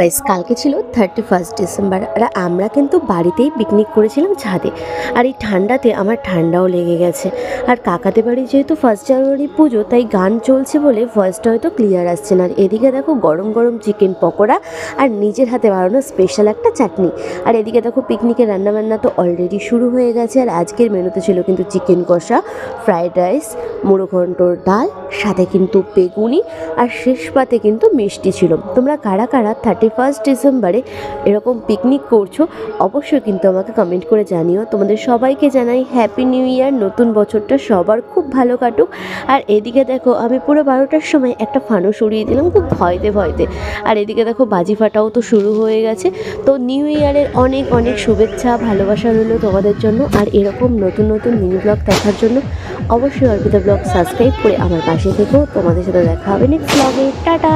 Guys কালকে ছিল 31 December আর আমরা কিন্তু বাড়িতেই পিকনিক করেছিলাম ছাদে। আর এই ঠান্ডাতে আমার ঠান্ডাও লেগে গেছে। আর কাকাদের বাড়ি যেহেতু 1 জানুয়ারি পুজো, তাই গান চলছে বলে ভয়েসটা হয়তো ক্লিয়ার আসছে না। আর এদিকে দেখো গরম গরম চিকেন পকোড়া আর নিজের হাতে বানানো স্পেশাল একটা চাটনি। আর এদিকে দেখো পিকনিকের রান্নাবান্না তো অলরেডি শুরু হয়ে গেছে। আর আজকের মেনুতে ছিল কিন্তু চিকেন কষা, ফ্রাইড রাইস, মুড়ো ঘন্টর ডাল, সাথে কিন্তু বেগুনি, আর শেষ পাতে কিন্তু মিষ্টি ছিল। তোমরা কারা কারা 31 ডিসেম্বরে এরকম পিকনিক করছো অবশ্যই কিন্তু আমাকে কমেন্ট করে জানিও। তোমাদের সবাইকে জানাই হ্যাপি নিউ ইয়ার, নতুন বছরটা সবার খুব ভালো কাটুক। আর এদিকে দেখো আমি পুরো 12টার সময় একটা ফানুস উড়িয়ে দিলাম খুব ভয়তে ভয়তে। আর এদিকে দেখো বাজি ফাটাও তো শুরু হয়ে গেছে। তো নিউ ইয়ারের অনেক অনেক শুভেচ্ছা, ভালোবাসা রইল তোমাদের জন্য। আর এরকম নতুন নতুন মিনি ব্লগ দেখার জন্য অবশ্যই অর্পিতা ব্লগ সাবস্ক্রাইব করে আমার পাশে থেকো। তোমাদের সাথে দেখা হবে নেক্সট ব্লগে। টাটা।